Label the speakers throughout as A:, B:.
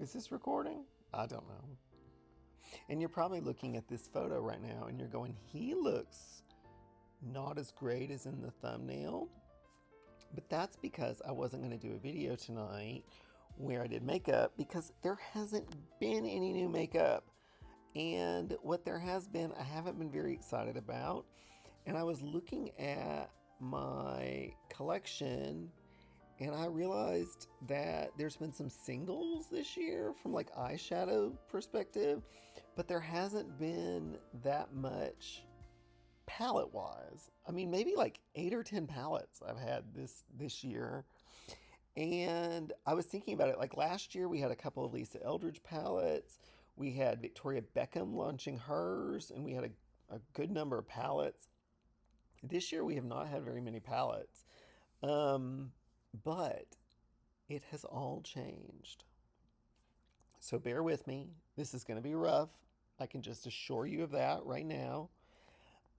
A: Is this recording? I don't know. And you're probably looking at this photo right now and you're going, he looks not as great as in the thumbnail. But that's because I wasn't going to do a video tonight where I did makeup because there hasn't been any new makeup. And what there has been, I haven't been very excited about. And I was looking at my collection and I realized that there's been some singles this year from like eyeshadow perspective, but there hasn't been that much palette wise. I mean, maybe like 8 or 10 palettes I've had this year. And I was thinking about it like last year we had a couple of Lisa Eldridge palettes. We had Victoria Beckham launching hers, and we had a good number of palettes. This year we have not had very many palettes. Um, but it has all changed. So bear with me. This is going to be rough. I can just assure you of that right now.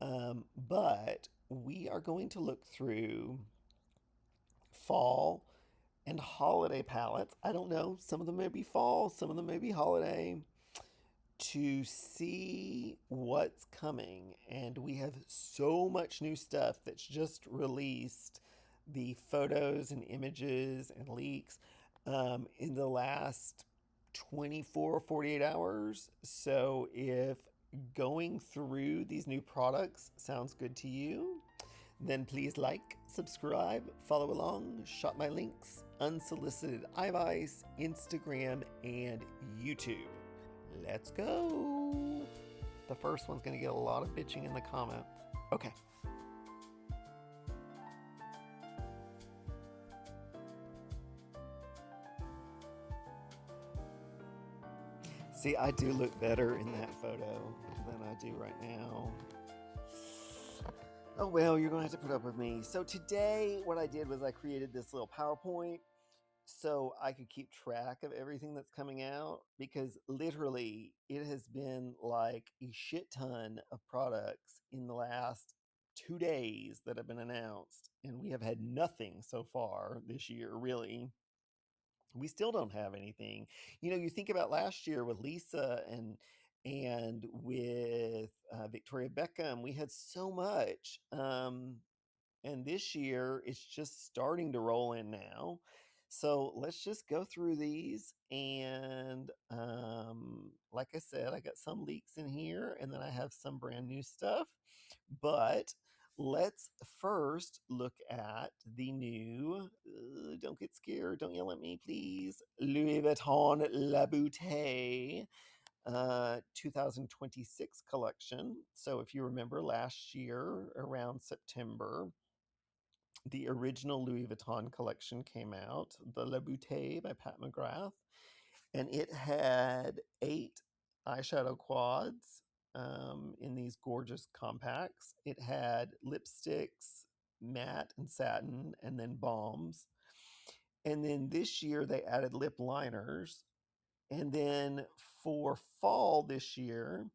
A: But we are going to look through fall and holiday palettes. I don't know. Some of them may be fall, some of them may be holiday, to see what's coming. And we have so much new stuff that's just released, the photos and images and leaks in the last 24 or 48 hours. So if going through these new products sounds good to you, then please like, subscribe, follow along, shop my links, unsolicited advice, Instagram, and YouTube. Let's go. The first one's going to get a lot of bitching in the comments. Okay. See, I do look better in that photo than I do right now. Oh well, you're going to have to put up with me. So today, what I did was I created this little PowerPoint so I could keep track of everything that's coming out, because literally it has been like a shit ton of products in the last 2 days that have been announced, and we have had nothing so far this year, really. We still don't have anything. You know, you think about last year with Lisa and with Victoria Beckham, we had so much. And this year it's just starting to roll in now. So let's just go through these. And like I said, I got some leaks in here, and then I have some brand new stuff. But let's first look at the new, don't get scared, don't yell at me, please, Louis Vuitton La Beaute 2026 collection. So if you remember last year around September, the original Louis Vuitton collection came out, the La Beaute by Pat McGrath, and it had 8 eyeshadow quads in these gorgeous compacts. It had lipsticks, matte and satin, and then balms. And then this year they added lip liners. And then for fall this year,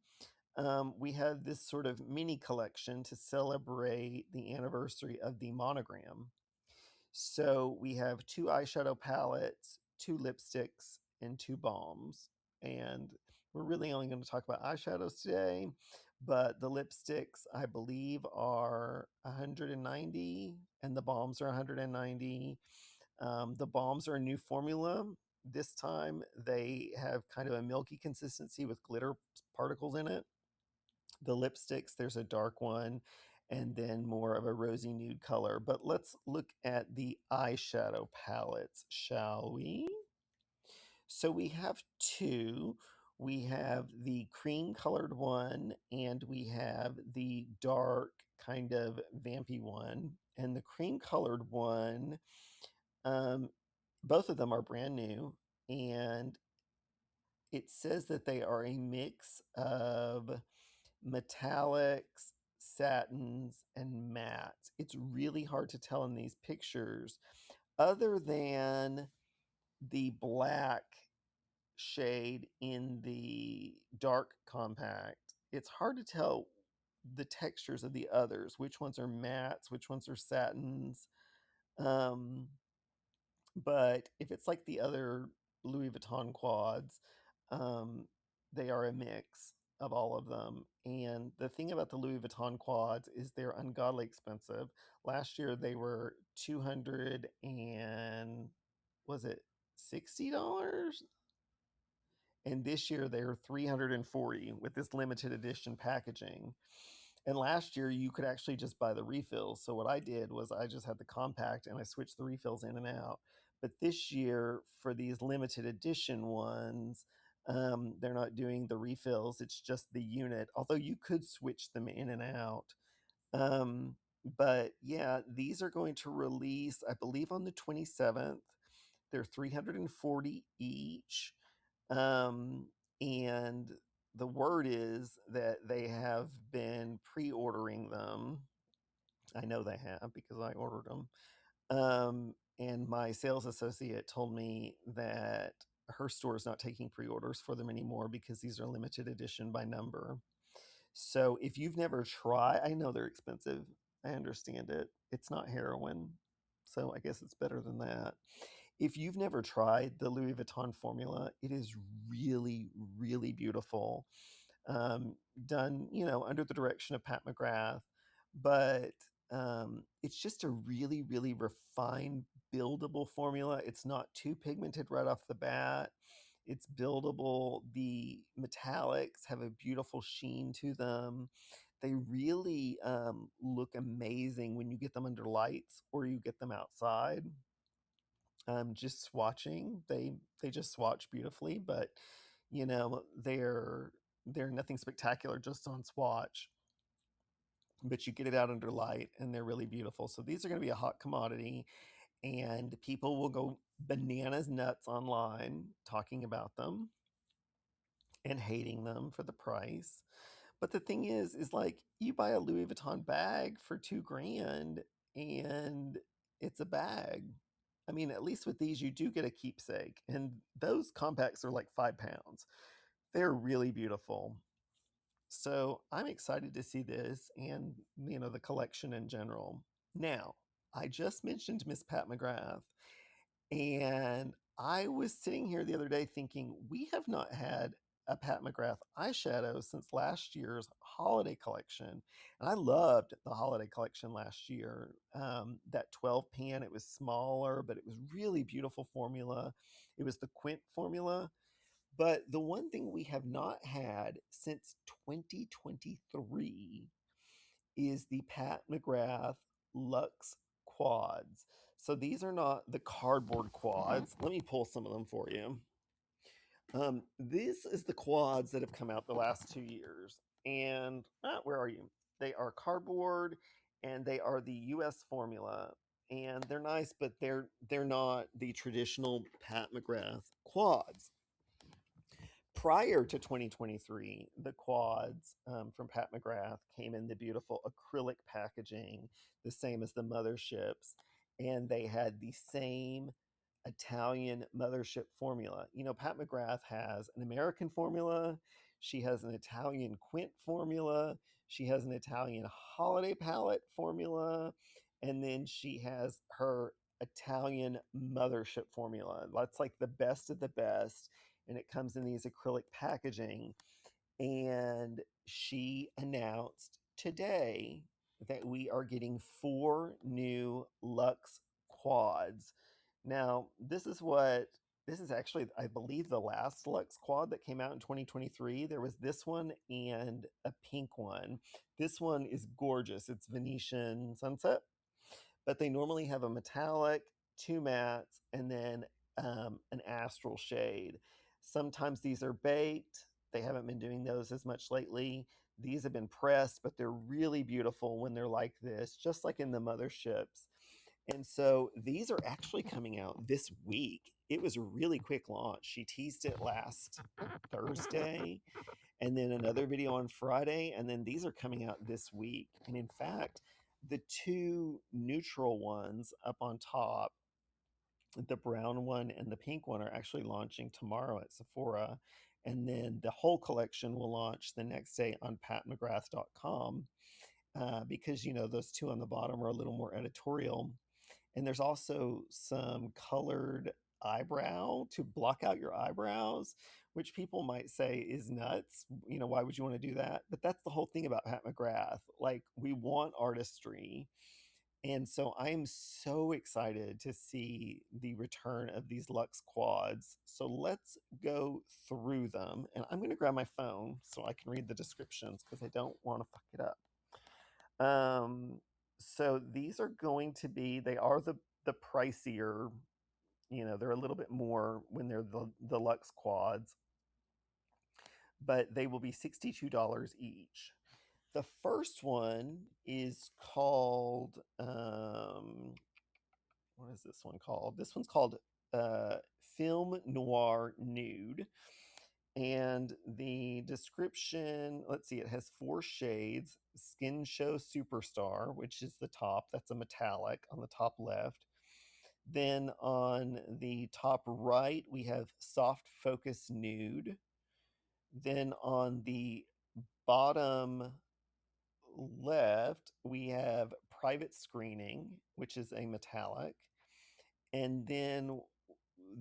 A: we had this sort of mini collection to celebrate the anniversary of the monogram. So we have 2 eyeshadow palettes, 2 lipsticks, and 2 balms. And we're really only going to talk about eyeshadows today, but the lipsticks, I believe, are 190 and the balms are 190. The balms are a new formula. This time they have kind of a milky consistency with glitter particles in it. The lipsticks, there's a dark one and then more of a rosy nude color. But let's look at the eyeshadow palettes, shall we? So we have two. We have the cream colored one, and we have the dark kind of vampy one. And the cream colored one, um, both of them are brand new, and it says that they are a mix of metallics, satins, and mattes. It's really hard to tell in these pictures, other than the black shade in the dark compact. It's hard to tell the textures of the others, which ones are mattes, which ones are satins. Um, but if it's like the other Louis Vuitton quads. Um, they are a mix of all of them. And the thing about the Louis Vuitton quads is they're ungodly expensive. Last year they were 200 and was it $60? And this year they're 340 with this limited edition packaging. And last year you could actually just buy the refills. So what I did was I just had the compact and I switched the refills in and out. But this year for these limited edition ones, they're not doing the refills. It's just the unit. Although you could switch them in and out. Um, but yeah, these are going to release, I believe, on the 27th. They're 340 each. Um, and the word is that they have been pre-ordering them. I know they have because I ordered them. And my sales associate told me that her store is not taking pre-orders for them anymore because these are limited edition by number. So if you've never tried, I know they're expensive. I understand it. It's not heroin. So I guess it's better than that. If you've never tried the Louis Vuitton formula, it is really, really beautiful. Um, Done, under the direction of Pat McGrath, but it's just a really, really refined, buildable formula. It's not too pigmented right off the bat. It's buildable. The metallics have a beautiful sheen to them. They really look amazing when you get them under lights or you get them outside. Just swatching, they just swatch beautifully, but they're nothing spectacular just on swatch. But you get it out under light, and they're really beautiful. So these are going to be a hot commodity, and people will go bananas nuts online talking about them and hating them for the price. But the thing is like you buy a Louis Vuitton bag for 2 grand and it's a bag. I mean, at least with these, you do get a keepsake. And those compacts are like 5 pounds. They're really beautiful. So I'm excited to see this and, the collection in general. Now, I just mentioned Miss Pat McGrath, and I was sitting here the other day thinking, we have not had a Pat McGrath eyeshadow since last year's holiday collection. And I loved the holiday collection last year. That 12 pan, it was smaller, but it was really beautiful formula. It was the Quint formula. But the one thing we have not had since 2023 is the Pat McGrath Luxe quads. So these are not the cardboard quads. Let me pull some of them for you. This is the quads that have come out the last 2 years. And where are you? They are cardboard and they are the US formula. And they're nice, but they're not the traditional Pat McGrath quads. Prior to 2023, the quads from Pat McGrath came in the beautiful acrylic packaging, the same as the motherships, and they had the same Italian mothership formula. Pat McGrath has an American formula, she has an Italian Quint formula, she has an Italian holiday palette formula, and then she has her Italian mothership formula. That's like the best of the best, and it comes in these acrylic packaging. And she announced today that we are getting 4 new Luxe quads. Now, this is actually, I believe, the last Luxe quad that came out in 2023. There was this one and a pink one. This one is gorgeous. It's Venetian Sunset, but they normally have a metallic, 2 mattes, and then an astral shade. Sometimes these are baked. They haven't been doing those as much lately. These have been pressed, but they're really beautiful when they're like this, just like in the motherships. And so these are actually coming out this week. It was a really quick launch. She teased it last Thursday, and then another video on Friday, and then these are coming out this week. And in fact, the 2 neutral ones up on top, the brown one and the pink one, are actually launching tomorrow at Sephora. And then the whole collection will launch the next day on patmcgrath.com because, those 2 on the bottom are a little more editorial. And there's also some colored eyebrow to block out your eyebrows, which people might say is nuts. You know, why would you want to do that? But that's the whole thing about Pat McGrath. Like, we want artistry. And so I am so excited to see the return of these Luxe quads. So let's go through them. And I'm going to grab my phone so I can read the descriptions because I don't want to fuck it up. So these are going to be, they are the pricier, you know, they're a little bit more when they're the Luxe quads, but they will be $62 each. The first one is called, what is this one called? This one's called uh, Film Noir Nude. And the description, let's see, it has 4 shades. Skin Show Superstar, which is the top, that's a metallic on the top left. Then on the top right, we have Soft Focus Nude. Then on the bottom left, we have Private Screening, which is a metallic. And then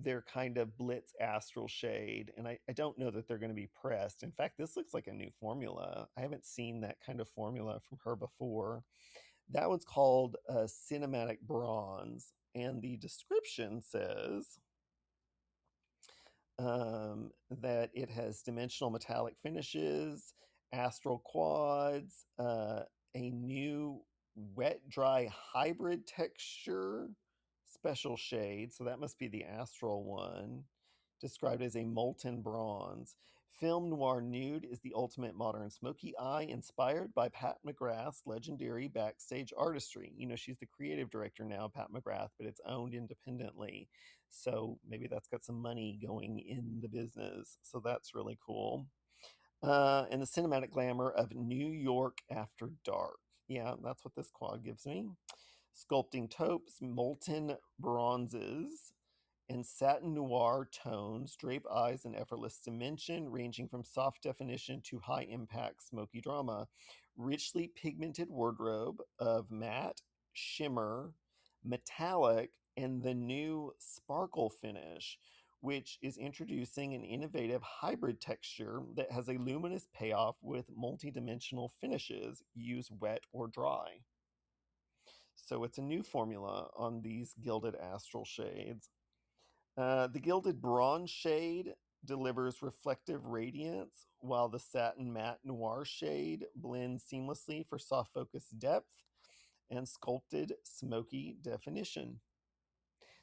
A: their kind of Blitz Astral shade. And I don't know that they're going to be pressed. In fact, this looks like a new formula. I haven't seen that kind of formula from her before. That one's called Cinematic Bronze. And the description says that it has dimensional metallic finishes, astral quads, a new wet dry hybrid texture, special shade. So that must be the astral one, described as a molten bronze. Film Noir Nude is the ultimate modern smoky eye inspired by Pat McGrath's legendary backstage artistry. You know, she's the creative director now, Pat McGrath, but it's owned independently. So maybe that's got some money going in the business. So that's really cool. And the cinematic glamour of New York after dark. Yeah, that's what this quad gives me. Sculpting taupes, molten bronzes, and satin noir tones drape eyes in effortless dimension, ranging from soft definition to high impact smoky drama. Richly pigmented wardrobe of matte, shimmer, metallic, and the new sparkle finish, which is introducing an innovative hybrid texture that has a luminous payoff with multidimensional finishes. Use wet or dry. So it's a new formula on these gilded astral shades. The gilded bronze shade delivers reflective radiance, while the satin matte noir shade blends seamlessly for soft focus depth and sculpted smoky definition.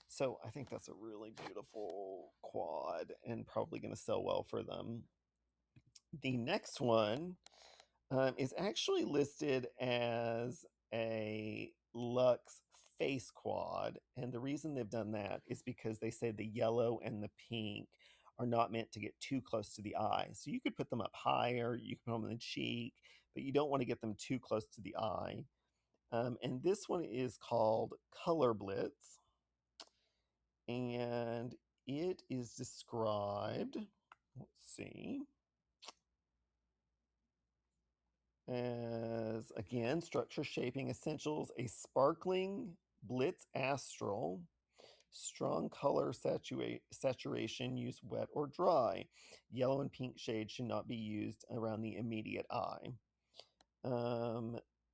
A: So I think that's a really beautiful quad and probably going to sell well for them. The next one is actually listed as a Luxe face quad. And the reason they've done that is because they say the yellow and the pink are not meant to get too close to the eye. So you could put them up higher, you can put them on the cheek, but you don't want to get them too close to the eye. And this one is called Color Blitz. And it is described, let's see, as again structure shaping essentials, a sparkling blitz astral, strong color saturation, use wet or dry. Yellow and pink shades should not be used around the immediate eye.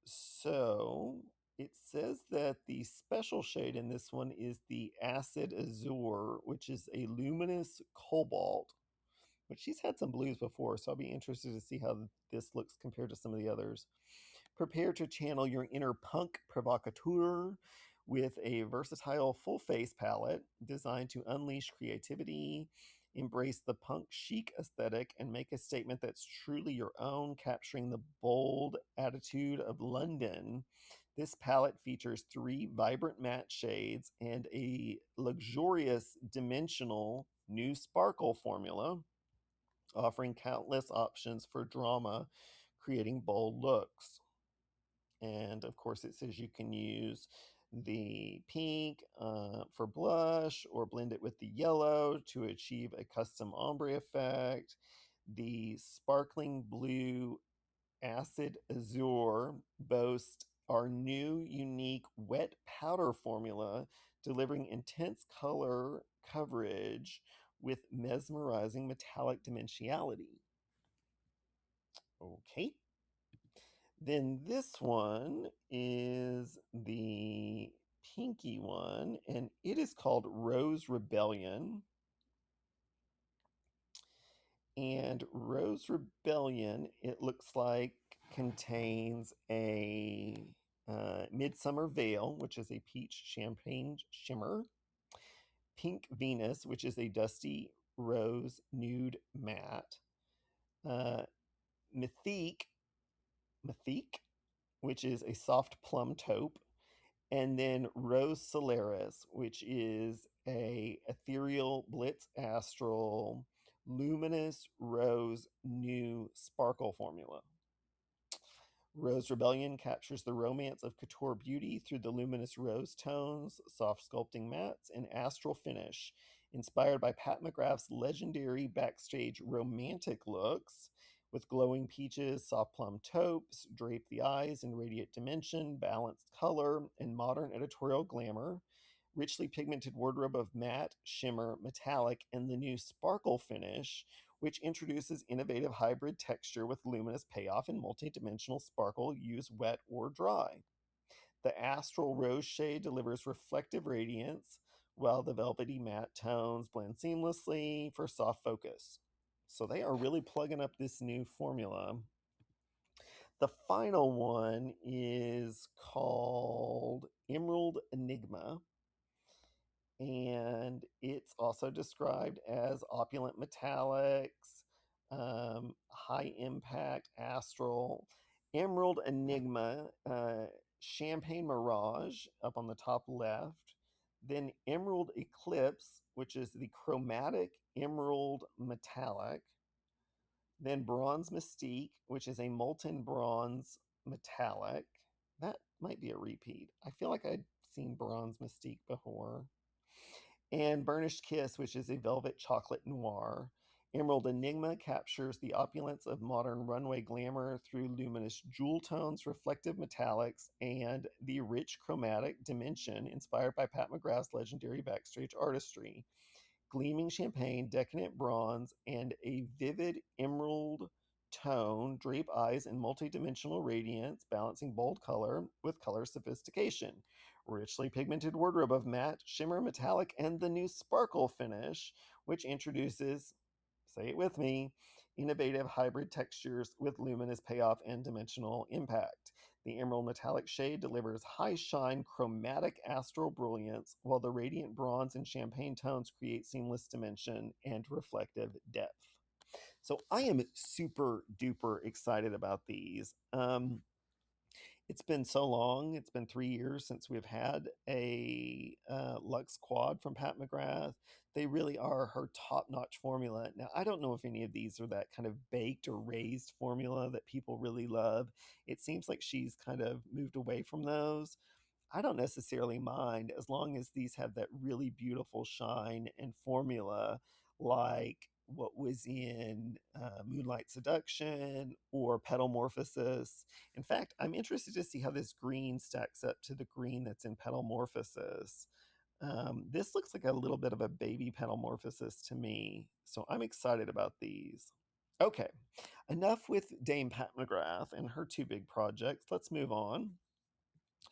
A: So it says that the special shade in this one is the Acid Azure, which is a luminous cobalt, but she's had some blues before, so I'll be interested to see how this looks compared to some of the others. Prepare to channel your inner punk provocateur with a versatile full face palette designed to unleash creativity, embrace the punk chic aesthetic, and make a statement that's truly your own, capturing the bold attitude of London. This palette features 3 vibrant matte shades and a luxurious dimensional new sparkle formula, offering countless options for drama, creating bold looks. And of course, it says you can use the pink for blush or blend it with the yellow to achieve a custom ombre effect. The sparkling blue Acid Azure boasts our new unique wet powder formula delivering intense color coverage with mesmerizing metallic dimensionality. Okay. Then this one is the pinky one, and it is called Rose Rebellion. And Rose Rebellion, it looks like, contains a Midsummer Veil, which is a peach champagne shimmer, Pink Venus, which is a dusty rose nude matte, uh, Mythique, which is a soft plum taupe, and then Rose Solaris, which is a ethereal blitz astral luminous rose new sparkle formula. Rose Rebellion captures the romance of couture beauty through the luminous rose tones, soft sculpting mattes, and astral finish. Inspired by Pat McGrath's legendary backstage romantic looks, with glowing peaches, soft plum taupes, drape the eyes in radiant dimension, balanced color, and modern editorial glamour, richly pigmented wardrobe of matte, shimmer, metallic, and the new sparkle finish, which introduces innovative hybrid texture with luminous payoff and multi-dimensional sparkle, use wet or dry. The astral rose shade delivers reflective radiance, while the velvety matte tones blend seamlessly for soft focus. So they are really plugging up this new formula. The final one is called Emerald Enigma, and it's also described as opulent metallics, high impact astral. Emerald Enigma, Champagne Mirage up on the top left, then Emerald Eclipse, which is the chromatic emerald metallic, then Bronze Mystique, which is a molten bronze metallic. That might be a repeat. I feel like I'd seen Bronze Mystique before, and Burnished Kiss, which is a velvet chocolate noir. Emerald Enigma captures the opulence of modern runway glamour through luminous jewel tones, reflective metallics, and the rich chromatic dimension inspired by Pat McGrath's legendary backstage artistry. Gleaming champagne, decadent bronze, and a vivid emerald tone drape eyes in multidimensional radiance, balancing bold color with color sophistication. Richly pigmented wardrobe of matte, shimmer, metallic, and the new sparkle finish, which introduces, say it with me, innovative hybrid textures with luminous payoff and dimensional impact. The emerald metallic shade delivers high shine, chromatic astral brilliance, while the radiant bronze and champagne tones create seamless dimension and reflective depth. So I am super duper excited about these. It's been so long. It's been 3 years since we've had a Luxe Quad from Pat McGrath. They really are her top notch formula. Now, I don't know if any of these are that kind of baked or raised formula that people really love. It seems like she's kind of moved away from those. I don't necessarily mind as long as these have that really beautiful shine and formula, like what was in Moonlight Seduction or Petalmorphosis. In fact, I'm interested to see how this green stacks up to the green that's in Petalmorphosis. This looks like a little bit of a baby Petalmorphosis to me, so I'm excited about these. Okay, enough with Dame Pat McGrath and her two big projects. Let's move on.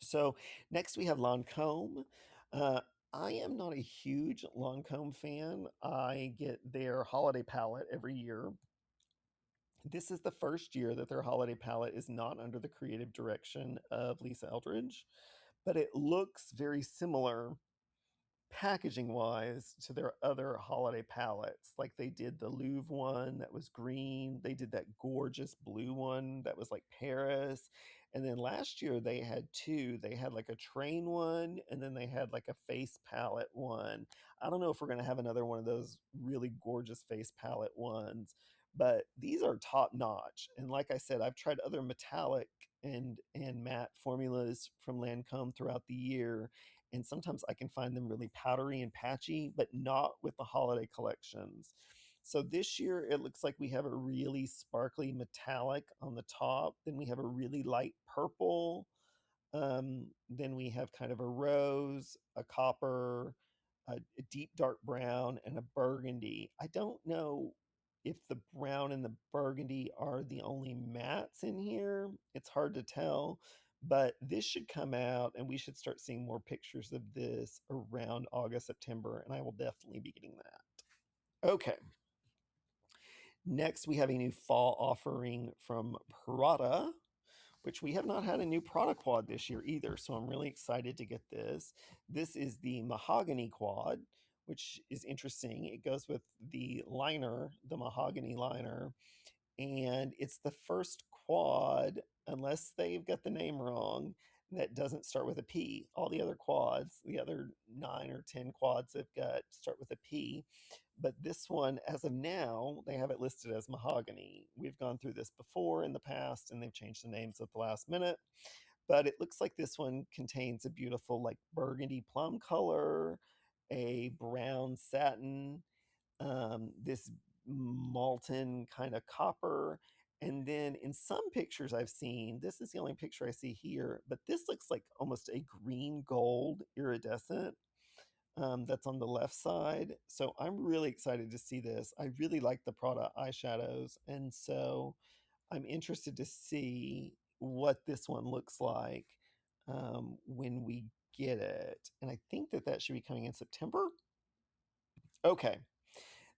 A: So next we have Lancome. Uh, I am not a huge Lancome fan. I get their holiday palette every year. This is the first year that their holiday palette is not under the creative direction of Lisa Eldridge, but it looks very similar packaging wise to their other holiday palettes. Like they did the Louvre one that was green, they did that gorgeous blue one that was like Paris. And then last year they had two. They had like a train one, and then they had like a face palette one. I don't know if we're going to have another one of those really gorgeous face palette ones, but these are top notch. And like I said, I've tried other metallic and matte formulas from Lancome throughout the year, and sometimes I can find them really powdery and patchy, but not with the holiday collections. So this year it looks like we have a really sparkly metallic on the top, then we have a really light purple, Then we have kind of a rose, a copper, a deep dark brown, and a burgundy. I don't know if the brown and the burgundy are the only mattes in here. It's hard to tell, but this should come out and we should start seeing more pictures of this around August, September, and I will definitely be getting that. Okay. Next, we have a new fall offering from Prada, which we have not had a new Prada quad this year either. So I'm really excited to get this. This is the mahogany quad, which is interesting. It goes with the liner, the mahogany liner, and it's the first quad, unless they've got the name wrong, that doesn't start with a P. All the other quads, the other 9 or 10 quads have got start with a P, but this one, as of now, they have it listed as mahogany. We've gone through this before in the past, and they've changed the names at the last minute. But it looks like this one contains a beautiful, like burgundy plum color, a brown satin, this molten kind of copper. And then in some pictures I've seen, this is the only picture I see here, but this looks like almost a green gold iridescent that's on the left side. So I'm really excited to see this. I really like the Prada eyeshadows. And so I'm interested to see what this one looks like when we get it. And I think that that should be coming in September. Okay.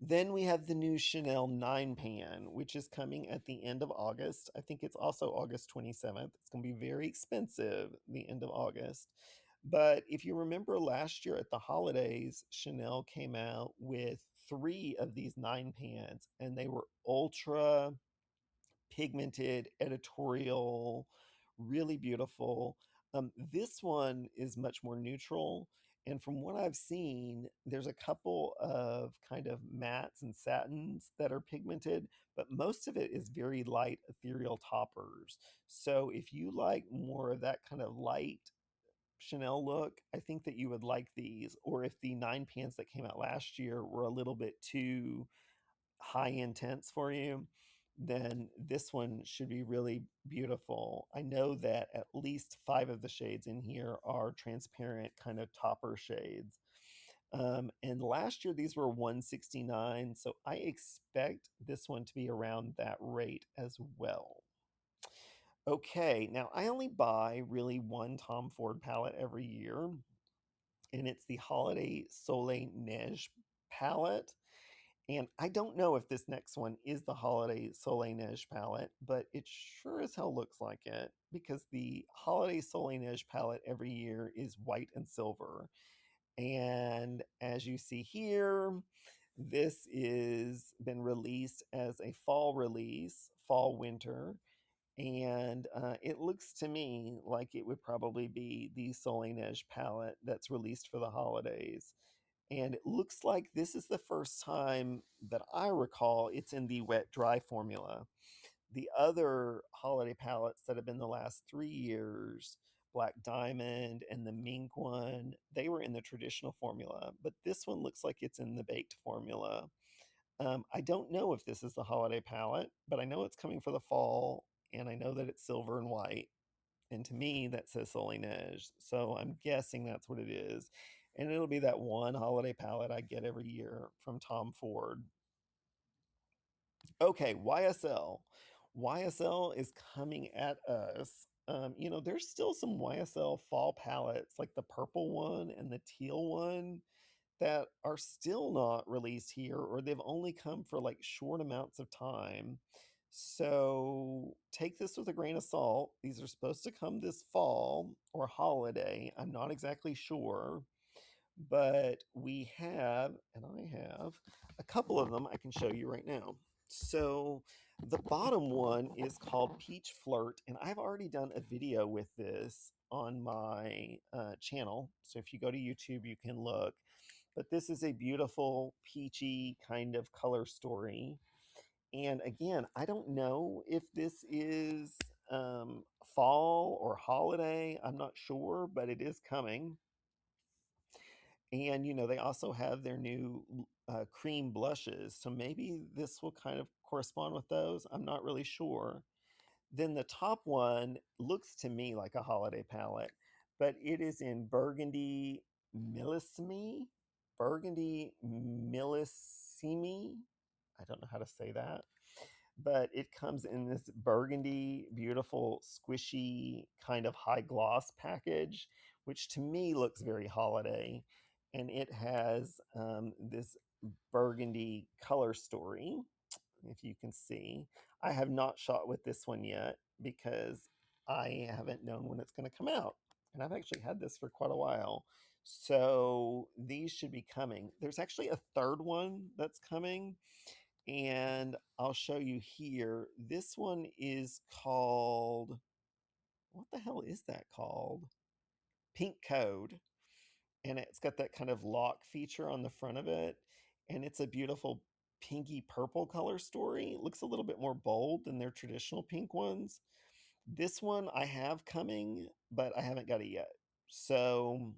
A: Then we have the new Chanel 9 pan, which is coming at the end of August. I think it's also August 27th. It's going to be very expensive the end of August. But if you remember last year at the holidays, Chanel came out with 3 of these 9 pans, and they were ultra pigmented, editorial, really beautiful. This one is much more neutral. And from what I've seen, there's a couple of kind of mattes and satins that are pigmented, but most of it is very light ethereal toppers. So if you like more of that kind of light Chanel look, I think that you would like these. Or if the 9 pans that came out last year were a little bit too high intense for you, then this one should be really beautiful. I know that at least 5 of the shades in here are transparent kind of topper shades. And last year these were 169, so I expect this one to be around that rate as well. Okay, now I only buy really one Tom Ford palette every year, and it's the Holiday Soleil Neige palette. And I don't know if this next one is the Holiday Soleil Neige palette, but it sure as hell looks like it, because the Holiday Soleil Neige palette every year is white and silver. And as you see here, this is been released as a fall release, fall winter, and it looks to me like it would probably be the Soleil Neige palette that's released for the holidays. And it looks like this is the first time that I recall it's in the wet dry formula. The other holiday palettes that have been the last 3 years, Black Diamond and the Mink one, they were in the traditional formula, but this one looks like it's in the baked formula. I don't know if this is the holiday palette, but I know it's coming for the fall, and I know that it's silver and white. And to me, that says Soleil Neige. So I'm guessing that's what it is. And it'll be that one holiday palette I get every year from Tom Ford. Okay, YSL. YSL is coming at us. There's still some YSL fall palettes, like the purple one and the teal one, that are still not released here, or they've only come for like short amounts of time. So take this with a grain of salt. These are supposed to come this fall or holiday. I'm not exactly sure, but we have, and I have a couple of them I can show you right now. So the bottom one is called Peach Flirt, and I've already done a video with this on my channel. So if you go to YouTube, you can look. But this is a beautiful peachy kind of color story. And again, I don't know if this is fall or holiday. I'm not sure, but it is coming. And, they also have their new cream blushes. So maybe this will kind of correspond with those. I'm not really sure. Then the top one looks to me like a holiday palette, but it is in Burgundy Millesime. Burgundy Millesime. I don't know how to say that, but it comes in this burgundy, beautiful, squishy, kind of high gloss package, which to me looks very holiday. And it has this burgundy color story, if you can see. I have not shot with this one yet because I haven't known when it's going to come out. And I've actually had this for quite a while. So these should be coming. There's actually a third one that's coming, and I'll show you here. This one is called, what the hell is that called? Pink Code. And it's got that kind of lock feature on the front of it. And it's a beautiful pinky purple color story. It looks a little bit more bold than their traditional pink ones. This one I have coming, but I haven't got it yet. So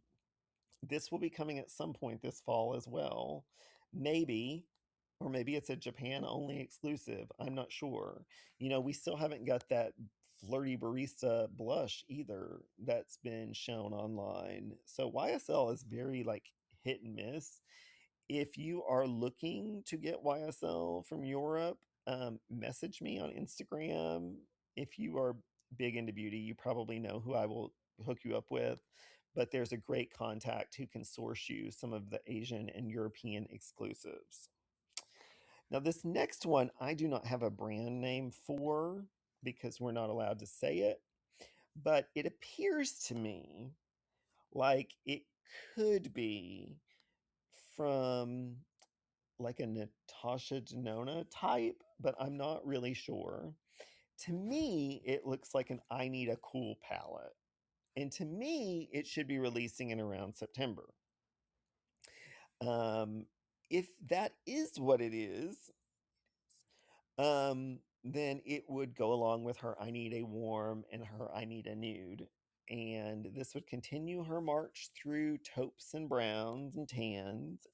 A: this will be coming at some point this fall as well. Maybe, or maybe it's a Japan only exclusive. I'm not sure. We still haven't got that flirty barista blush either that's been shown online. So YSL is very like hit and miss. If you are looking to get YSL from Europe, message me on Instagram. If you are big into beauty, you probably know who I will hook you up with. But there's a great contact who can source you some of the Asian and European exclusives. Now, this next one, I do not have a brand name for because we're not allowed to say it, but it appears to me like it could be from like a Natasha Denona type, but I'm not really sure. To me, it looks like an I Need a Cool palette. And to me, it should be releasing in around September. Um, if that is what it is, then it would go along with her I Need a Warm and her I Need a Nude. And this would continue her march through taupes and browns and tans.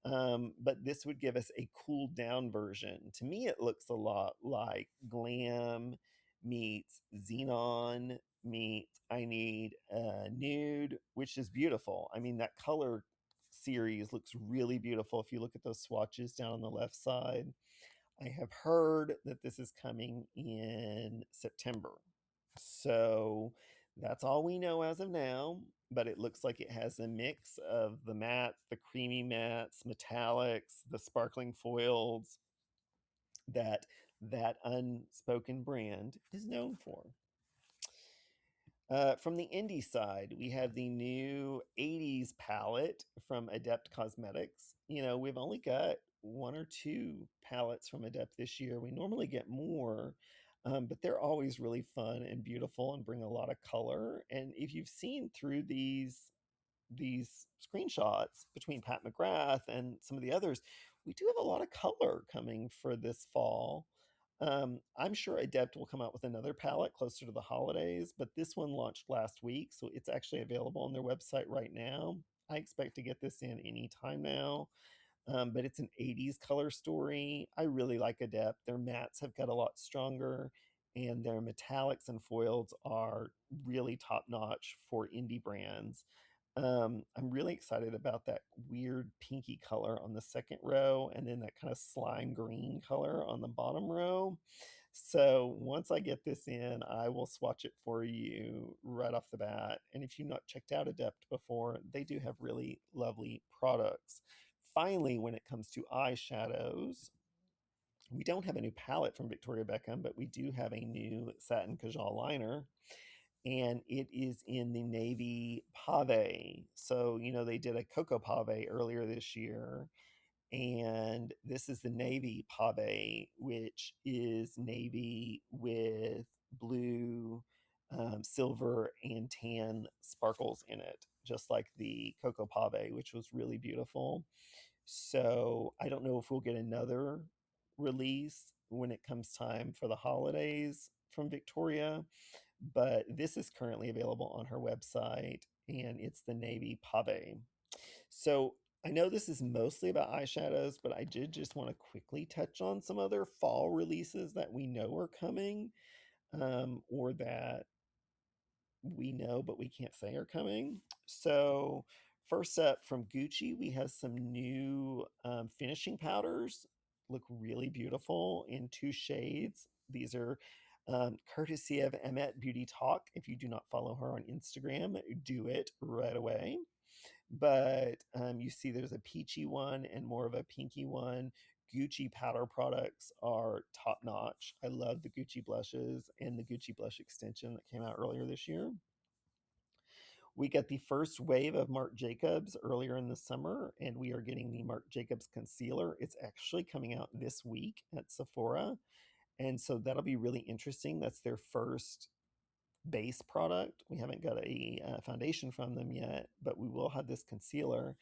A: But this would give us a cooled down version. To me, it looks a lot like Glam meets Xenon meets I Need a Nude, which is beautiful. I mean, that color series looks really beautiful if you look at those swatches down on the left side. I have heard that this is coming in September. So that's all we know as of now, but it looks like it has a mix of the mattes, the creamy mattes, metallics, the sparkling foils that unspoken brand is known for. From the indie side, we have the new 80s palette from Adept Cosmetics. We've only got one or two palettes from Adept this year. We normally get more, but they're always really fun and beautiful and bring a lot of color. And if you've seen through these screenshots between Pat McGrath and some of the others, we do have a lot of color coming for this fall. I'm sure Adept will come out with another palette closer to the holidays, but this one launched last week, so it's actually available on their website right now. I expect to get this in any time now, but it's an 80s color story. I really like Adept. Their mattes have got a lot stronger, and their metallics and foils are really top notch for indie brands. I'm really excited about that weird pinky color on the second row, and then that kind of slime green color on the bottom row. So once I get this in, I will swatch it for you right off the bat. And if you've not checked out Adept before, they do have really lovely products. Finally, when it comes to eyeshadows, we don't have a new palette from Victoria Beckham, but we do have a new satin Kajal liner, and it is in the navy pave. So, they did a cocoa pave earlier this year, and this is the navy pave, which is navy with blue, silver, and tan sparkles in it, just like the cocoa pave, which was really beautiful. So, I don't know if we'll get another release when it comes time for the holidays from Victoria, but this is currently available on her website, and it's the navy pave. So I know this is mostly about eyeshadows, but I did just want to quickly touch on some other fall releases that we know are coming. or that we know but we can't say are coming. So, first up from Gucci, we have some new finishing powders. Look really beautiful in two shades. These are courtesy of Emmet Beauty Talk. If you do not follow her on Instagram, do it right away. But you see there's a peachy one and more of a pinky one. Gucci powder products are top notch. I love the Gucci blushes and the Gucci blush extension that came out earlier this year. We get the first wave of Marc Jacobs earlier in the summer, and we are getting the Marc Jacobs concealer. It's actually coming out this week at Sephora. And so that'll be really interesting. That's their first base product. We haven't got a foundation from them yet, but we will have this concealer.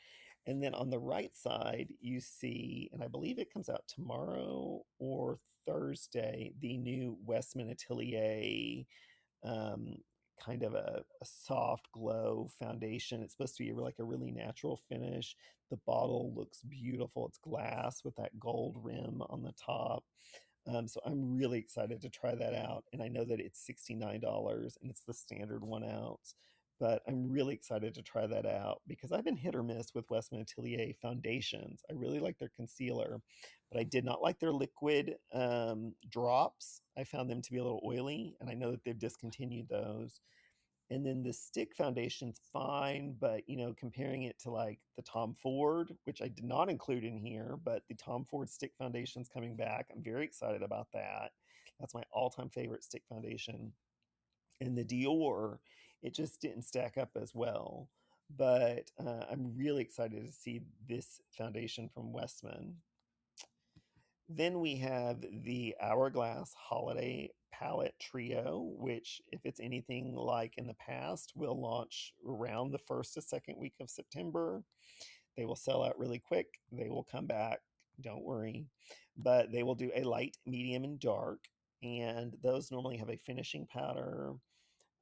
A: And then on the right side, you see, and I believe it comes out tomorrow or Thursday, the new Westman Atelier um, kind of a soft glow foundation. It's supposed to be like a really natural finish. The bottle looks beautiful. It's glass with that gold rim on the top. So I'm really excited to try that out. And I know that it's $69 and it's the standard 1 ounce. But I'm really excited to try that out because I've been hit or miss with Westman Atelier foundations. I really like their concealer, but I did not like their liquid drops. I found them to be a little oily, and I know that they've discontinued those. And then the stick foundation's fine, but comparing it to like the Tom Ford, which I did not include in here, but the Tom Ford stick foundation's coming back. I'm very excited about that. That's my all-time favorite stick foundation. And the Dior, it just didn't stack up as well. But I'm really excited to see this foundation from Westman. Then we have the Hourglass Holiday Palette Trio, which, if it's anything like in the past, will launch around the first to second week of September. They will sell out really quick. They will come back. Don't worry. But they will do a light, medium, and dark. And those normally have a finishing powder,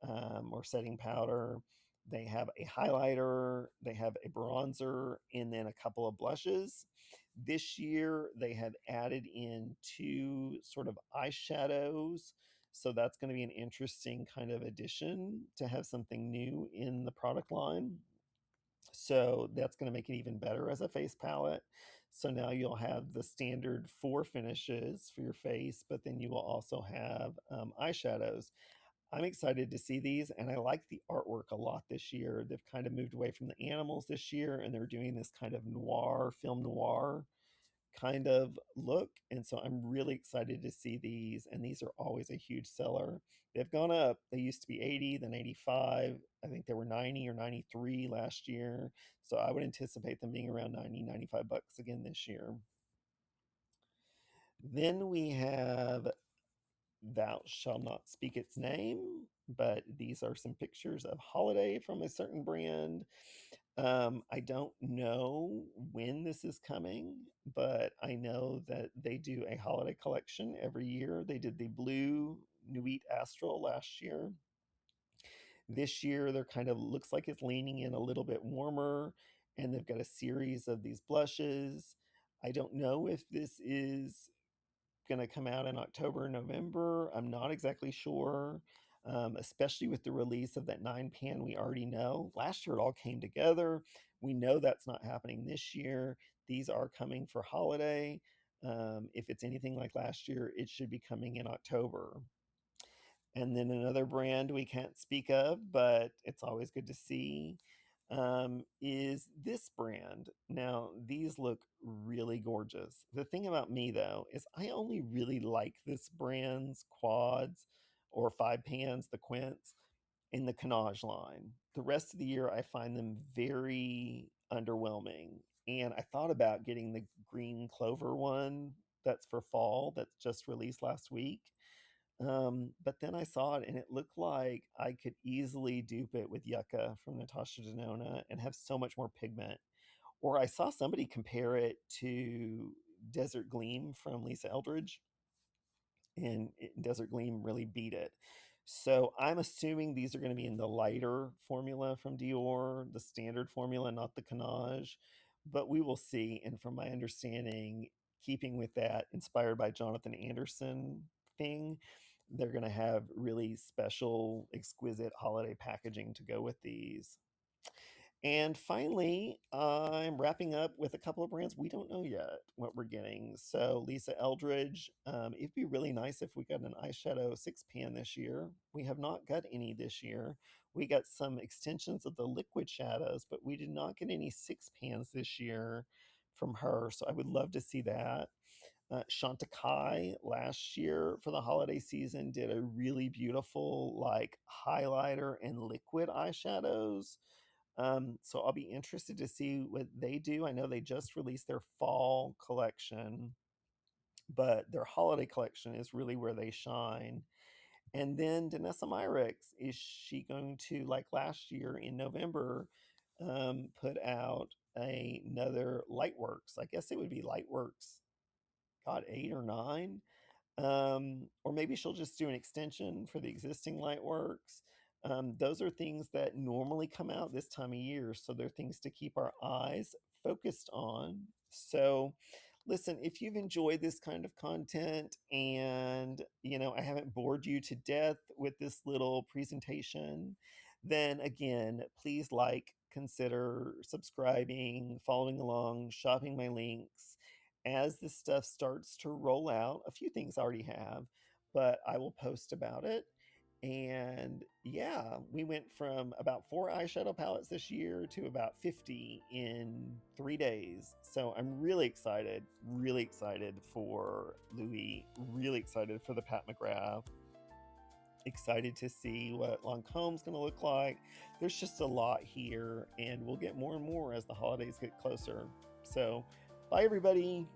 A: or setting powder. They have a highlighter, they have a bronzer, and then a couple of blushes. This year, they have added in two sort of eyeshadows. So that's going to be an interesting kind of addition to have something new in the product line. So that's going to make it even better as a face palette. So now you'll have the standard four finishes for your face, but then you will also have eyeshadows. I'm excited to see these, and I like the artwork a lot this year. They've kind of moved away from the animals this year, and they're doing this kind of noir, film noir kind of look. And so I'm really excited to see these, and these are always a huge seller. They've gone up. They used to be 80, then 85. I think they were 90 or 93 last year. So I would anticipate them being around 90, 95 bucks again this year. Then we have Thou Shall Not Speak Its Name, but these are some pictures of Holiday from a certain brand. I don't know when this is coming, but I know that they do a holiday collection every year. They did the blue Nuit Astral last year. This year, they're kind of looks like it's leaning in a little bit warmer, and they've got a series of these blushes. I don't know if this is going to come out in October, November. I'm not exactly sure, especially with the release of that 9 pan. We already know last year it all came together. We know that's not happening this year. These are coming for holiday. If it's anything like last year, it should be coming in October. And then another brand we can't speak of, but it's always good to see, is this brand. Now, these look really gorgeous. The thing about me, though, is I only really like this brand's quads or 5 pans, the Quints, in the Canage line. The rest of the year, I find them very underwhelming. And I thought about getting the green clover one that's for fall that's just released last week. But then I saw it and it looked like I could easily dupe it with Yucca from Natasha Denona and have so much more pigment. Or I saw somebody compare it to Desert Gleam from Lisa Eldridge, and Desert Gleam really beat it. So I'm assuming these are going to be in the lighter formula from Dior, the standard formula, not the Canage, but we will see. And from my understanding, keeping with that inspired by Jonathan Anderson thing, they're going to have really special, exquisite holiday packaging to go with these. And finally, I'm wrapping up with a couple of brands we don't know yet what we're getting. So Lisa Eldridge, it'd be really nice if we got an eyeshadow 6-pan this year. We have not got any this year. We got some extensions of the liquid shadows, but we did not get any 6-pans this year from her. So I would love to see that. Chantecaille last year for the holiday season did a really beautiful like highlighter and liquid eyeshadows. So I'll be interested to see what they do. I know they just released their fall collection, but their holiday collection is really where they shine. And then Danessa Myricks, is she going to, like last year in November, put out another Lightworks? I guess it would be Lightworks, God, 8 or 9. Or maybe she'll just do an extension for the existing Lightworks. Those are things that normally come out this time of year, so they're things to keep our eyes focused on. So, listen, if you've enjoyed this kind of content and, I haven't bored you to death with this little presentation, then again, please consider subscribing, following along, shopping my links as this stuff starts to roll out. A few things I already have, but I will post about it. And yeah, we went from about 4 eyeshadow palettes this year to about 50 in 3 days. So I'm really excited for Louis, really excited for the Pat McGrath, excited to see what Lancome's going to look like. There's just a lot here, and we'll get more and more as the holidays get closer. So, bye everybody.